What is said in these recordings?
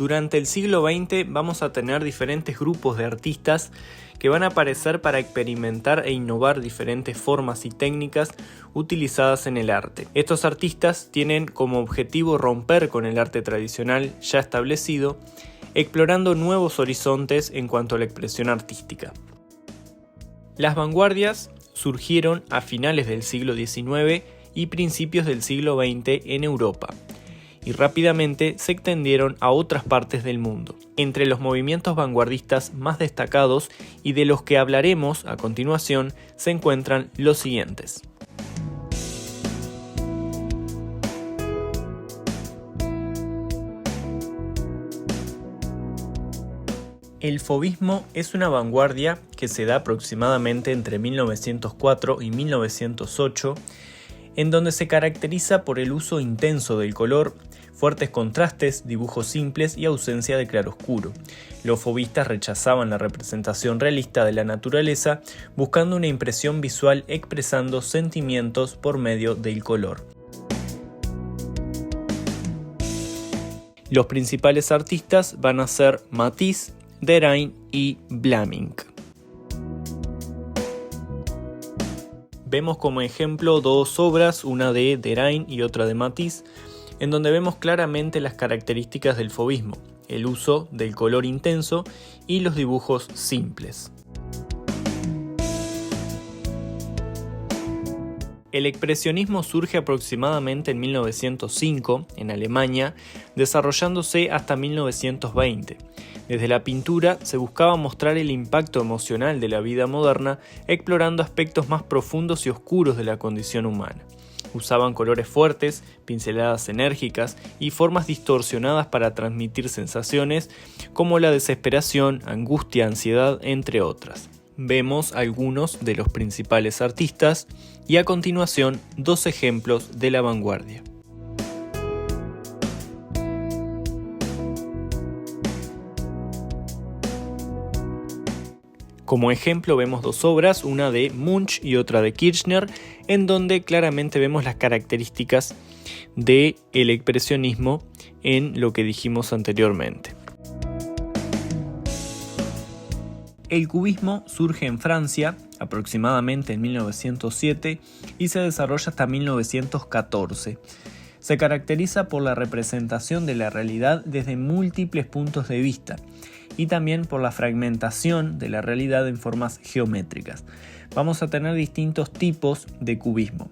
Durante el siglo XX vamos a tener diferentes grupos de artistas que van a aparecer para experimentar e innovar diferentes formas y técnicas utilizadas en el arte. Estos artistas tienen como objetivo romper con el arte tradicional ya establecido, explorando nuevos horizontes en cuanto a la expresión artística. Las vanguardias surgieron a finales del siglo XIX y principios del siglo XX en Europa, y rápidamente se extendieron a otras partes del mundo. Entre los movimientos vanguardistas más destacados y de los que hablaremos a continuación se encuentran los siguientes. El fauvismo es una vanguardia que se da aproximadamente entre 1904 y 1908, en donde se caracteriza por el uso intenso del color, fuertes contrastes, dibujos simples y ausencia de claroscuro. Los fauvistas rechazaban la representación realista de la naturaleza, buscando una impresión visual expresando sentimientos por medio del color. Los principales artistas van a ser Matisse, Derain y Vlaminck. Vemos como ejemplo dos obras, una de Derain y otra de Matisse, en donde vemos claramente las características del fauvismo, el uso del color intenso y los dibujos simples. El expresionismo surge aproximadamente en 1905 en Alemania, desarrollándose hasta 1920. Desde la pintura se buscaba mostrar el impacto emocional de la vida moderna, explorando aspectos más profundos y oscuros de la condición humana. Usaban colores fuertes, pinceladas enérgicas y formas distorsionadas para transmitir sensaciones como la desesperación, angustia, ansiedad, entre otras. Vemos algunos de los principales artistas y a continuación dos ejemplos de la vanguardia. Como ejemplo vemos dos obras, una de Munch y otra de Kirchner, en donde claramente vemos las características del expresionismo en lo que dijimos anteriormente. El cubismo surge en Francia aproximadamente en 1907 y se desarrolla hasta 1914. Se caracteriza por la representación de la realidad desde múltiples puntos de vista y también por la fragmentación de la realidad en formas geométricas. Vamos a tener distintos tipos de cubismo.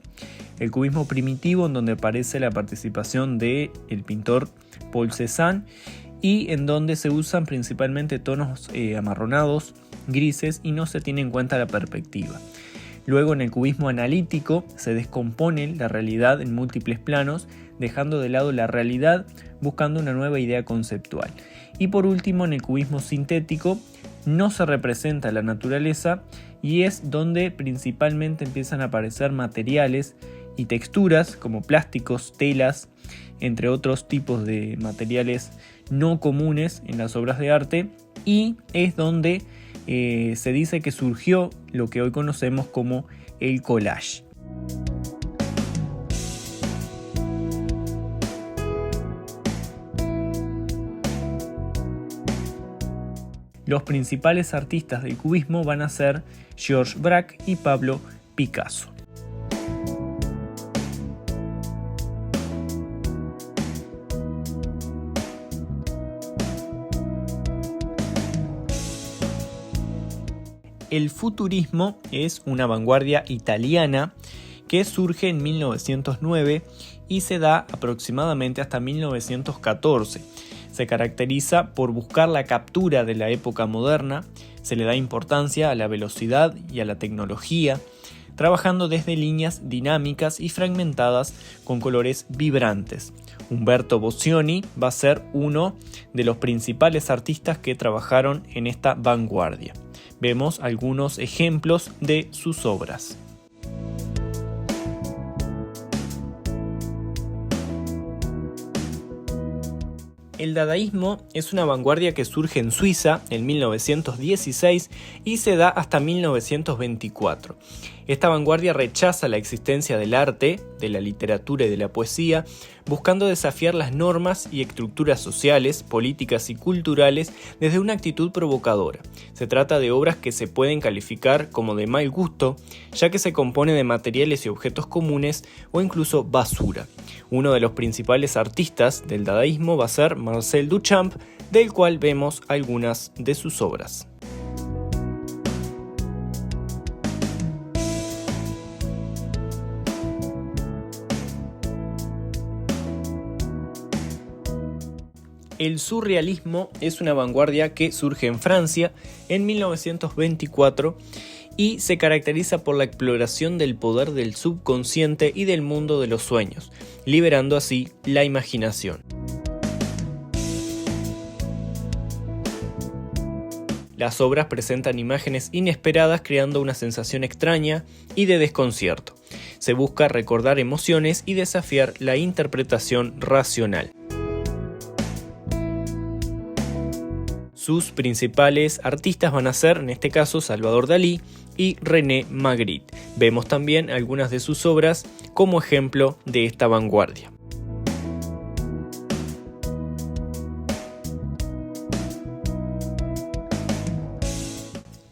El cubismo primitivo, en donde aparece la participación del pintor Paul Cézanne y en donde se usan principalmente tonos amarronados, grises y no se tiene en cuenta la perspectiva. Luego en el cubismo analítico se descompone la realidad en múltiples planos, dejando de lado la realidad buscando una nueva idea conceptual. Y por último en el cubismo sintético no se representa la naturaleza y es donde principalmente empiezan a aparecer materiales y texturas como plásticos, telas, entre otros tipos de materiales no comunes en las obras de arte, y es donde se dice que surgió lo que hoy conocemos como el collage. Los principales artistas del cubismo van a ser Georges Braque y Pablo Picasso. El futurismo es una vanguardia italiana que surge en 1909 y se da aproximadamente hasta 1914. Se caracteriza por buscar la captura de la época moderna, se le da importancia a la velocidad y a la tecnología, trabajando desde líneas dinámicas y fragmentadas con colores vibrantes. Umberto Boccioni va a ser uno de los principales artistas que trabajaron en esta vanguardia. Vemos algunos ejemplos de sus obras. El dadaísmo es una vanguardia que surge en Suiza en 1916 y se da hasta 1924. Esta vanguardia rechaza la existencia del arte, de la literatura y de la poesía, buscando desafiar las normas y estructuras sociales, políticas y culturales desde una actitud provocadora. Se trata de obras que se pueden calificar como de mal gusto, ya que se compone de materiales y objetos comunes o incluso basura. Uno de los principales artistas del dadaísmo va a ser Marcel Duchamp, del cual vemos algunas de sus obras. El surrealismo es una vanguardia que surge en Francia en 1924 y se caracteriza por la exploración del poder del subconsciente y del mundo de los sueños, liberando así la imaginación. Las obras presentan imágenes inesperadas creando una sensación extraña y de desconcierto. Se busca recordar emociones y desafiar la interpretación racional. Sus principales artistas van a ser, en este caso, Salvador Dalí y René Magritte. Vemos también algunas de sus obras como ejemplo de esta vanguardia.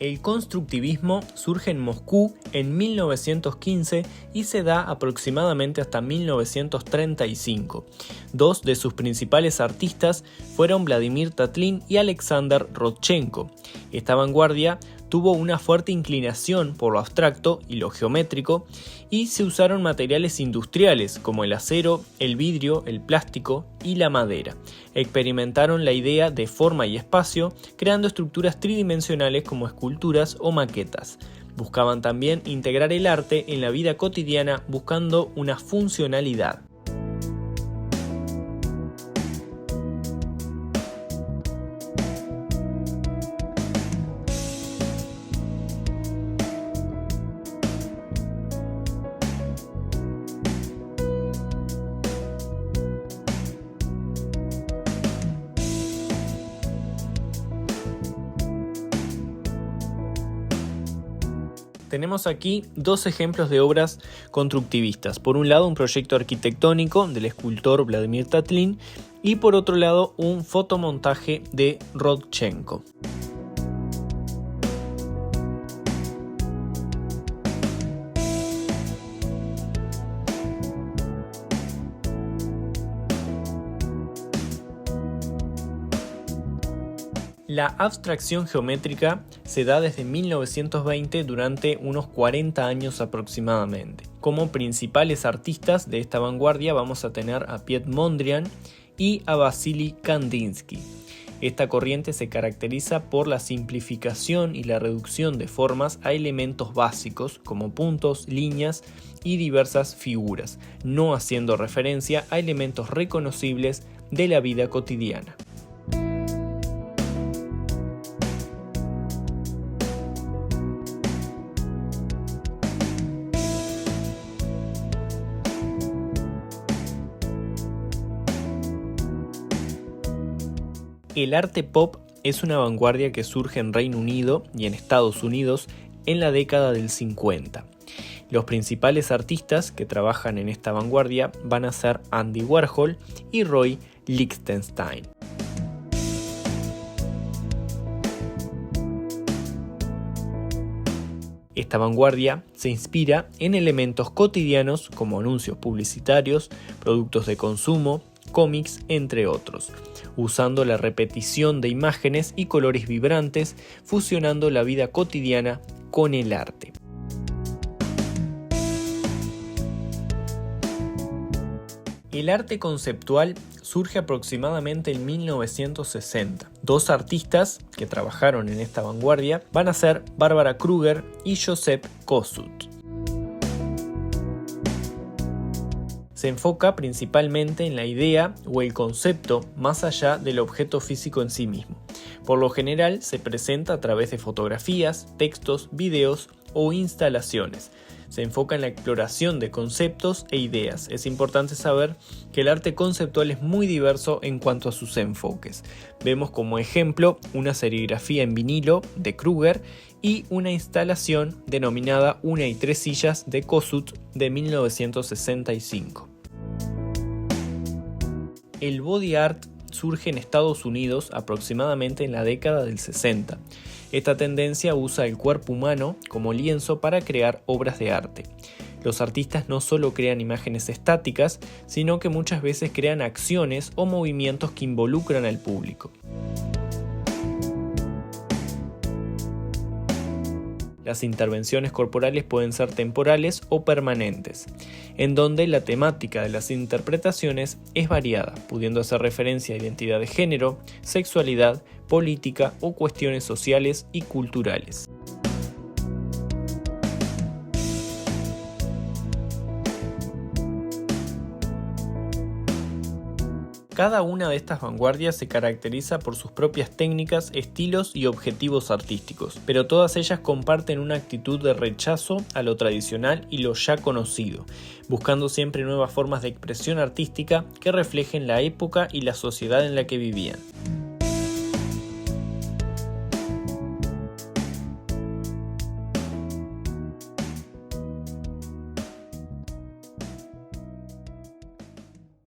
El constructivismo surge en Moscú en 1915 y se da aproximadamente hasta 1935. Dos de sus principales artistas fueron Vladimir Tatlin y Alexander Rodchenko. Esta vanguardia tuvo una fuerte inclinación por lo abstracto y lo geométrico y se usaron materiales industriales como el acero, el vidrio, el plástico y la madera. Experimentaron la idea de forma y espacio, creando estructuras tridimensionales como esculturas o maquetas. Buscaban también integrar el arte en la vida cotidiana buscando una funcionalidad. Tenemos aquí dos ejemplos de obras constructivistas. Por un lado, un proyecto arquitectónico del escultor Vladimir Tatlin y por otro lado, un fotomontaje de Rodchenko. La abstracción geométrica se da desde 1920 durante unos 40 años aproximadamente. Como principales artistas de esta vanguardia vamos a tener a Piet Mondrian y a Vasily Kandinsky. Esta corriente se caracteriza por la simplificación y la reducción de formas a elementos básicos como puntos, líneas y diversas figuras, no haciendo referencia a elementos reconocibles de la vida cotidiana. El arte pop es una vanguardia que surge en Reino Unido y en Estados Unidos en la década del 50. Los principales artistas que trabajan en esta vanguardia van a ser Andy Warhol y Roy Lichtenstein. Esta vanguardia se inspira en elementos cotidianos como anuncios publicitarios, productos de consumo, cómics, entre otros, usando la repetición de imágenes y colores vibrantes, fusionando la vida cotidiana con el arte. El arte conceptual surge aproximadamente en 1960. Dos artistas que trabajaron en esta vanguardia van a ser Barbara Kruger y Joseph Kosuth. Se enfoca principalmente en la idea o el concepto más allá del objeto físico en sí mismo. Por lo general se presenta a través de fotografías, textos, videos o instalaciones. Se enfoca en la exploración de conceptos e ideas. Es importante saber que el arte conceptual es muy diverso en cuanto a sus enfoques. Vemos como ejemplo una serigrafía en vinilo de Kruger y una instalación denominada Una y tres sillas de Kossuth de 1965. El body art surge en Estados Unidos aproximadamente en la década del 60. Esta tendencia usa el cuerpo humano como lienzo para crear obras de arte. Los artistas no solo crean imágenes estáticas, sino que muchas veces crean acciones o movimientos que involucran al público. Las intervenciones corporales pueden ser temporales o permanentes, en donde la temática de las interpretaciones es variada, pudiendo hacer referencia a identidad de género, sexualidad, política o cuestiones sociales y culturales. Cada una de estas vanguardias se caracteriza por sus propias técnicas, estilos y objetivos artísticos, pero todas ellas comparten una actitud de rechazo a lo tradicional y lo ya conocido, buscando siempre nuevas formas de expresión artística que reflejen la época y la sociedad en la que vivían.